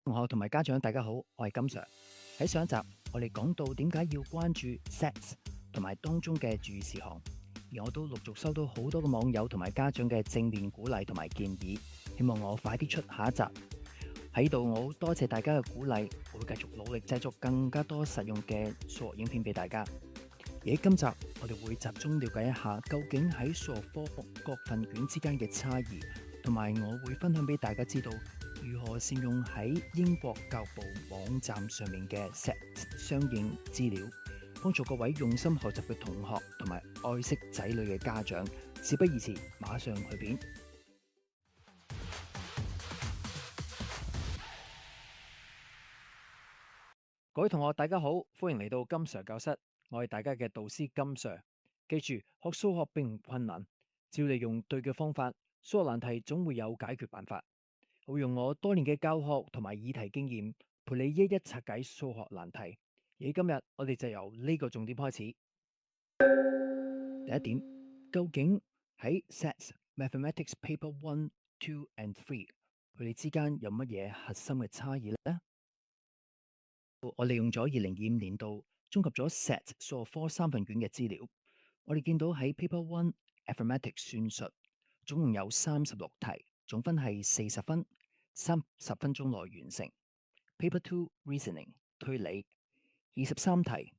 同學同埋家長大家好，我係金 Sir。喺上一集我哋講到點解要關注 SATs 同埋當中嘅注意事項，而我都陸續收到好多嘅網友同埋家長嘅正面鼓勵同埋建議，希望我快啲出下一集。喺度我好多謝大家嘅鼓勵，我會繼續努力製作更加多實用嘅數學影片俾大家。而喺今集我哋會集中了解一下究竟喺數學科各份卷之間嘅差異，同埋我會分享俾大家知道如何善用喺英國教育部網站上面嘅 SATs 相應資料，幫助各位用心學習嘅同學同埋愛惜仔女嘅家長。事不宜遲，馬上去片。各位同學大家好，歡迎嚟到金 Sir 教室，我係大家嘅導師金 Sir。記住，學數學並唔困難，只要你用對嘅方法，數學難題總會有解決辦法。我會用我多年嘅教學同埋議題經驗，陪你一一拆解數學難題。而今日我哋就由呢個重點開始。第一點，究竟喺 SATs Mathematics Paper 1、2 and 3佢哋之間有乜嘢核心嘅差異呢？我利用咗2025年度綜合咗 SATs 數學科3份卷嘅資料，我哋見到喺 Paper 1 Arithmetic 算術總共有36題，總分係40分，30分鐘內完成。Paper 2 Reasoning 推理23題，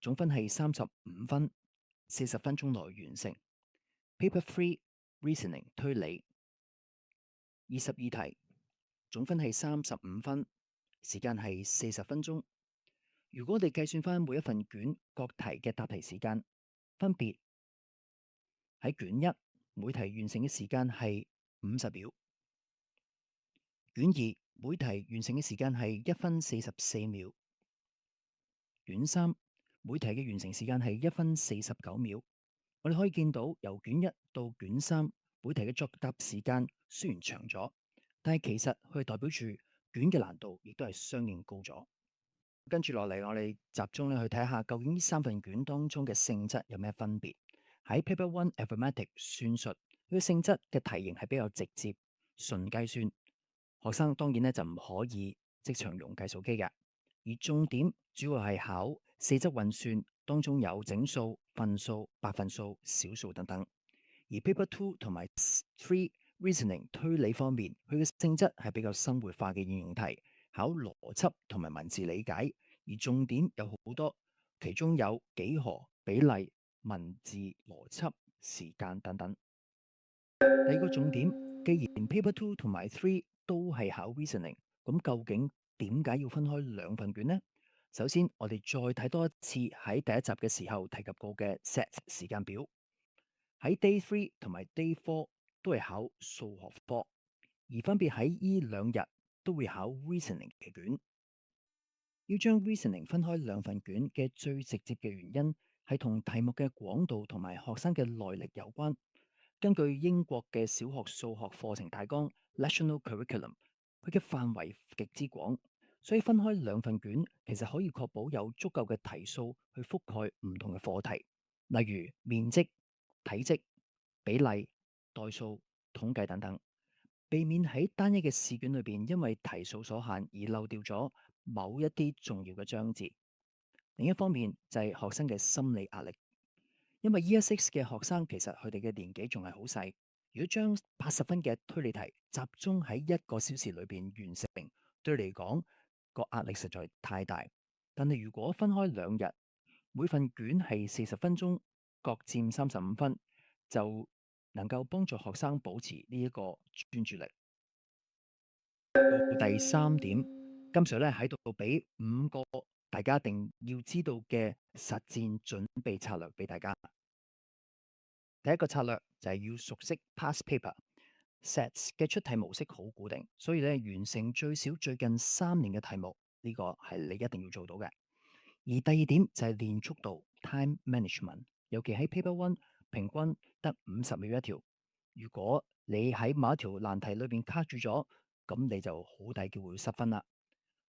總分係35分，40分鐘內完成。Paper 3 Reasoning 推理22題，總分係35分，時間係40分鐘。如果我哋計算翻每一份卷各題嘅答題時間，分別喺卷1每題完成嘅時間係50秒，卷2每題完成嘅時間係1分44秒，卷3每題嘅完成時間係1分49秒。我哋可以見到由卷1到卷3每題嘅作答時間雖然長咗，但係其實佢代表住卷嘅難度亦都係相應高咗。跟住落嚟，我哋集中去睇下究竟呢3份卷當中嘅性質有咩分別。喺 Paper 1 Arithmetic 算術，佢嘅性質嘅題型係比較直接，純計算。學生當然咧就唔可以即場用計數機嘅，而重點主要係考四則運算，當中有整數、分數、百分數、小數等等。而 Paper 2同埋3 Reasoning 推理方面，佢嘅性質係比較生活化嘅應用題，考邏輯同埋文字理解，而重點有好多，其中有幾何、比例、文字、邏輯、時間等等。第二個重點，既然 Paper 2同埋3都係考 Reasoning，咁究竟點解要分開兩份卷呢？首先，我哋再睇多一次喺第一集嘅時候提及過嘅 SATs 時間表。喺 Day 3同埋 Day 4都係考數學科，而分別喺呢兩日都會考 Reasoning 嘅卷。要將 Reasoning 分開兩份卷嘅最直接嘅原因係同題目嘅廣度同埋學生嘅耐力有關。根據英國嘅小學數學課程大綱 National Curriculum， 佢嘅範圍極之廣，所以分開兩份卷其實可以確保有足夠嘅題數去覆蓋唔同嘅課題，例如面積、體積、比例、代數、統計等等，避免喺單一嘅試卷裏邊因為題數所限而漏掉咗某一啲重要嘅章節。另一方面就係學生嘅心理壓力。因為 Year 6嘅學生其實佢哋嘅年紀仲係好細，如果將80分嘅推理題集中喺1個小時裏邊完成，對佢嚟講個壓力實在太大。但係如果分開兩日，每份卷係40分鐘，各佔35分，就能夠幫助學生保持呢一個專注力。到第三點，金 Sir 咧喺度俾5個大家一定要知道嘅實戰準備策略俾大家。第一個策略就係要熟悉 past paper。SATs 嘅出題模式好固定，所以咧完成最少最近3年嘅題目，呢個係你一定要做到嘅。而第二點就係練速度 time management， 尤其喺 Paper 1平均得50秒一條。如果你喺某一條難題裏邊卡住咗，咁你就好大機會失分啦。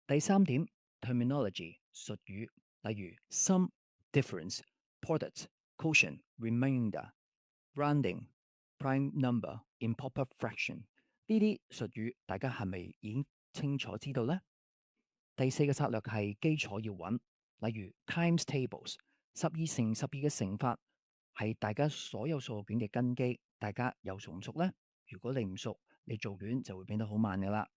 第三點 terminology 術語，例如 sum、difference、product、quotient、remainder、rounding、prime number、improper fraction 呢啲術語，大家係咪已經清楚知道呢？第四個策略係基礎要穩，例如 times tables 12×12嘅乘法係大家所有數學卷嘅根基，大家又熟唔熟呢？如果你唔熟，你做卷就會變得好慢噶啦。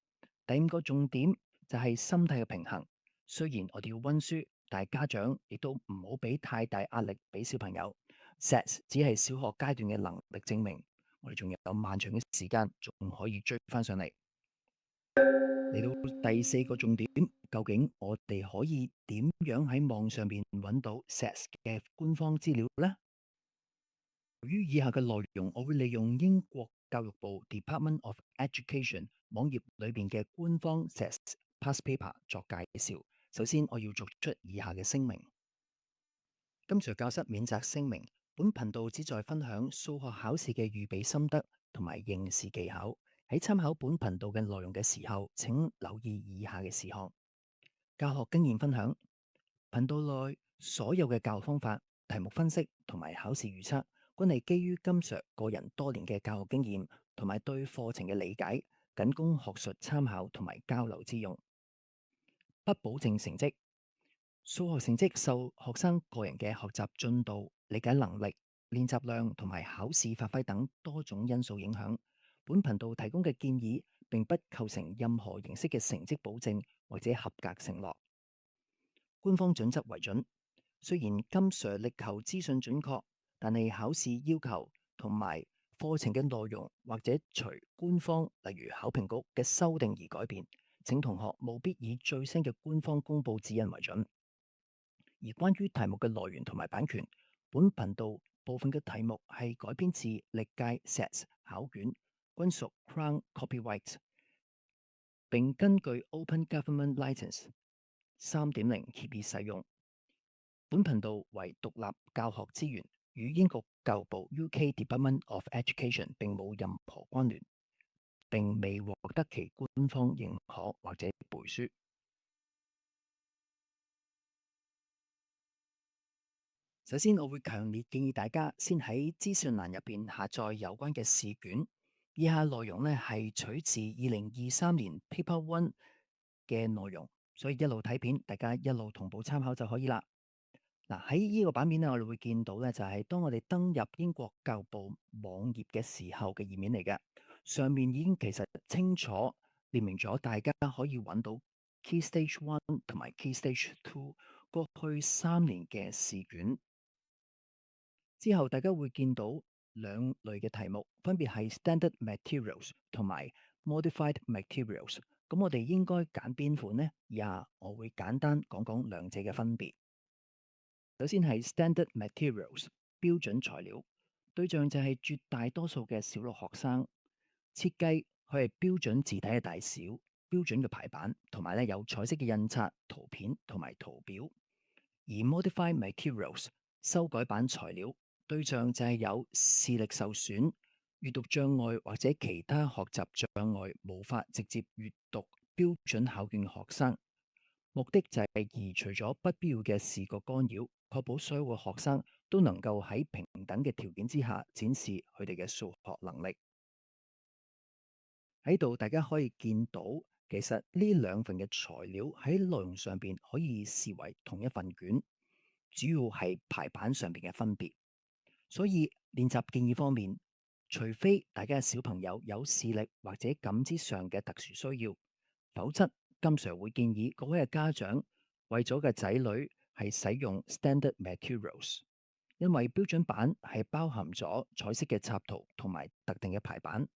第五個重點就係心態嘅平衡。雖然我哋要溫書，但係家長亦都唔好俾太大壓力俾小朋友。SATs 只係小學階段嘅能力證明，我哋仲有漫長嘅時間，仲可以追翻上嚟。嚟到第四個重點，究竟我哋可以點樣喺網上邊揾到 SATs 嘅官方資料呢？由於以下嘅內容，我會利用英國教育部 Department of Education 網頁裏邊嘅官方 SATs past paper 作介紹。首先，我要作出以下嘅聲明。金 Sir 教室免責聲明：本頻道旨在分享數學考試嘅預備心得同埋應試技巧。喺參考本頻道嘅內容嘅時候，請留意以下嘅事項：教學經驗分享，頻道內所有嘅教學方法、題目分析同埋考試預測，均係基於金 Sir 個人多年嘅教學經驗同埋對課程嘅理解，僅供學術參考同埋交流之用，不保證成績。數學成績受學生個人嘅學習進度、理解能力、練習量同埋考試發揮等多種因素影響。本頻道提供嘅建議並不構成任何形式嘅成績保證或者合格承諾。官方準則為準。雖然金 Sir 力求資訊準確，但係考試要求同埋課程嘅內容或者隨官方例如考評局嘅修訂而改變。請同學務必以最新嘅官方公佈指引為準。而關於題目嘅來源同埋版權，本頻道部分嘅題目係改編自歷屆 SATs 考卷，均屬 Crown Copyright， 並根據 Open Government License 3.0協議使用。本頻道為獨立教學資源，與英國教育部 UK Department of Education 並冇任何關聯，並未獲得其官方認可或者背書。首先，我會強烈建議大家先喺資訊欄入邊下載有關嘅試卷。以下內容呢係取自2023年 Paper One 嘅內容，所以一路睇片，大家一路同步參考就可以啦。嗱，喺呢個版面呢，我哋會見到呢就係當我哋登入英國教育部網頁嘅時候嘅頁面嚟嘅，上面已經其實清楚列明咗大家可以揾到 Key Stage One 同埋 Key Stage Two 過去3年嘅試卷。之後大家會見到兩類嘅題目，分別係 Standard Materials 同埋 Modified Materials。咁我哋應該揀邊款呢？我會簡單講講兩者嘅分別。首先係 Standard Materials 標準材料，對象就係絕大多數嘅小六學生。設計佢係標準字體嘅大小、標準嘅排版，同埋有彩色嘅印刷、圖片同埋圖表。而 Modified Materials 修改版材料，對象就係有視力受損、閱讀障礙或者其他學習障礙，無法直接閱讀標準考卷嘅學生。目的就係移除咗不必要嘅視覺干擾，確保所有嘅學生都能夠喺平等嘅條件之下展示佢哋嘅數學能力。喺度大家可以見到，其實呢兩份嘅材料喺內容上邊可以視為同一份卷，主要係排版上邊嘅分別。所以練習建議方面，除非大家嘅小朋友有視力或者感知上嘅特殊需要，否則金 Sir 會建議各位嘅家長為咗嘅仔女係使用 Standard Materials， 因為標準版係包含咗彩色嘅插圖同埋特定嘅排版，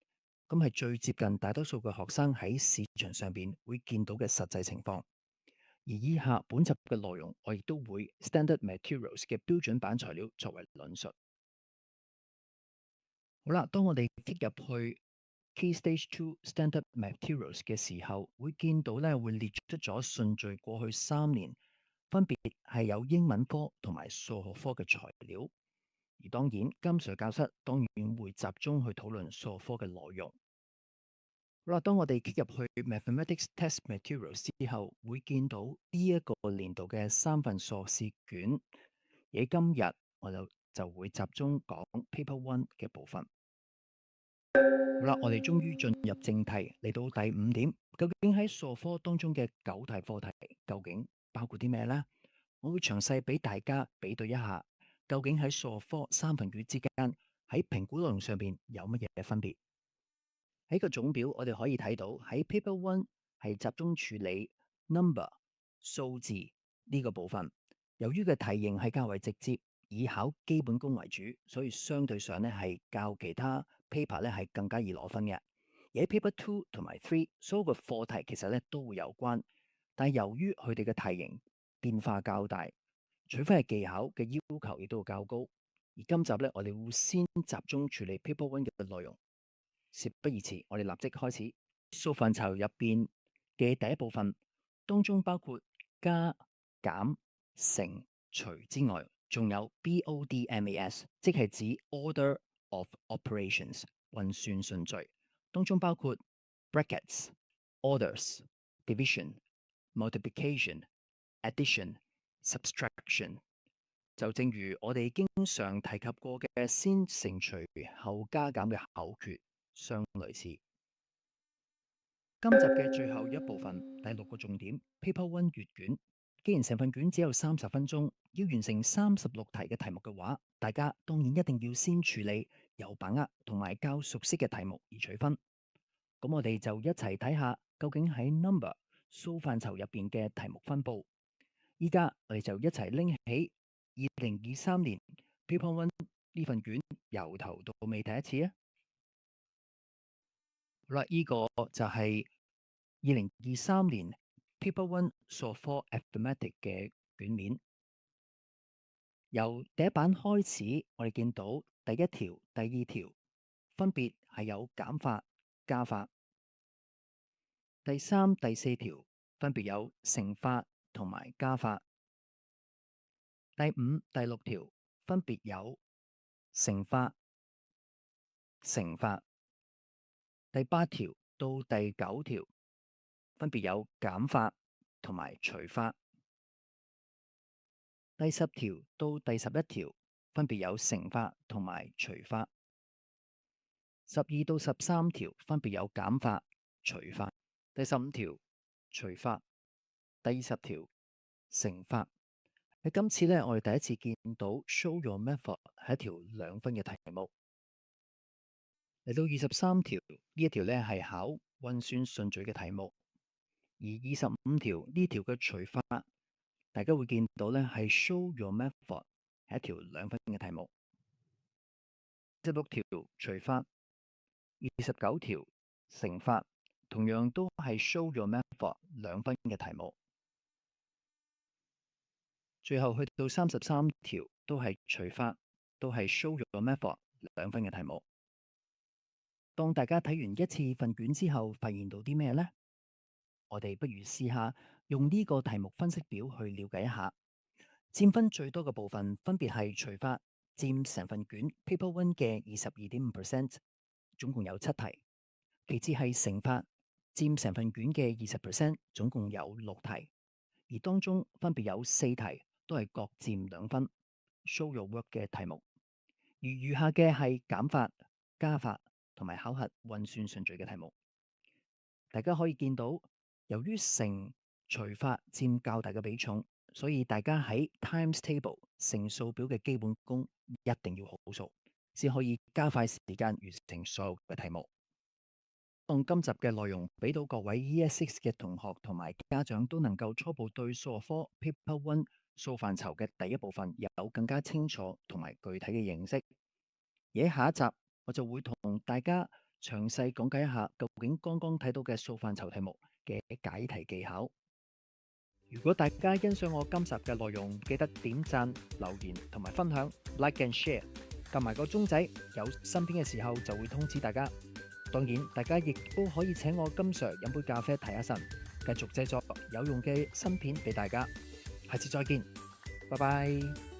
咁係最接近大多數嘅學生喺市場上邊會見到嘅實際情況。而以下本集嘅內容，我亦都會 Standard Materials 嘅標準版材料作為論述。好啦，當我哋擊入去 Key Stage Two Standard Materials 嘅時候，會見到咧會列出咗順序過去3年，分別係有英文科同埋數學科嘅材料。而當然，金 Sir 教室當然會集中去討論數學科嘅內容。好啦，當我哋擊入去 Mathematics Test Materials 之後，會見到呢一個年度嘅3份數學試卷。而今日我就會集中講 Paper One 嘅部分。好啦，我哋終於進入正題，嚟到第五點，究竟喺數學科當中嘅9題課題究竟包括啲咩呢？我會詳細俾大家比對一下，究竟喺數學科三分卷之間喺評估內容上邊有乜嘢分別？喺個總表，我哋可以睇到喺 Paper One 係集中處理 number 數字呢個部分。由於嘅題型係較為直接，以考基本功為主，所以相對上咧係較其他 paper 咧係更加易攞分嘅。而喺 Paper Two 同埋 Three，所有嘅課題其實咧都會有關，但係由於佢哋嘅題型變化較大，除非係技巧嘅要求亦都會較高。而今集咧，我哋會先集中處理 Paper One 嘅內容。事不宜遲，我哋立即開始。數範疇入邊嘅第一部分，當中包括加、減、乘、除之外，仲有 BODMAS，即係指 Order of Operations 運算順序，當中包括 brackets、orders、division、multiplication、addition、subtraction。就正如我哋經常提及過嘅先乘除後加減嘅口訣相類似。今集嘅最後一部分，第6個重點 Paper One 閱卷。既然成份卷只有30分鐘，要完成36題嘅題目嘅話，大家當然一定要先處理有把握同埋較熟悉嘅題目而取分。咁我哋就一齊睇下究竟喺 number 數範疇入邊嘅題目分佈。依家我哋就一齊拎起2023年 Paper One 呢份卷由頭到尾睇一次啊！好啦，呢個就係2023年 Paper One 數科 Arithmetic 嘅卷面。由第一版開始，我哋見到第一條、第二條分別係有減法、加法；第三、第四條分別有乘法同埋加法；第五、第六條分別有乘法、乘法；第八條到第9條分別有減法同埋除法；第10條到第11條分別有乘法同埋除法；12到13條分別有減法、除法；第15條除法；第20條乘法。喺今次咧，我哋第一次見到 Show Your Method 係一條2分嘅題目。嚟到23條呢一條咧係考運算順序嘅題目，而25條呢條嘅除法，大家會見到咧係 Show Your Method 係一條2分嘅題目。16條除法，29條乘法，同樣都係 Show Your Method 2分嘅題目。最後去到33條都係除法，都係 Show Your Method 2分嘅題目。當大家睇完一次份卷之後，發現到啲咩呢？我哋不如試下用呢個題目分析表去了解一下。佔分最多嘅部分分別係除法，佔成份卷 Paper One 嘅22.5%，總共有7題。其次係乘法，佔成份卷嘅20%，總共有6題。而當中分別有4題都係各佔2分 ，Show Your Work 嘅題目。而餘下嘅係減法、加法同埋考核運算順序嘅題目。大家可以見到，由於乘除法佔較大嘅比重，所以大家喺 Times Table 乘數表嘅基本功一定要好熟，先可以加快時間完成所有嘅題目。當今集嘅內容俾到各位 Year 6嘅同學同埋家長都能夠初步對數學科 Paper One 數範疇嘅第一部分有更加清楚同埋具體嘅認識。而喺下一集，我就會同大家詳細講解一下究竟剛剛睇到嘅數範疇題目嘅解題技巧。如果大家欣賞我今集嘅內容，記得點讚、留言同埋分享 ，like and share， 撳埋個鐘仔，有新片嘅時候就會通知大家。當然，大家亦都可以請我金 Sir 飲杯咖啡提下神，繼續製作有用嘅新片俾大家。下次再見，拜拜。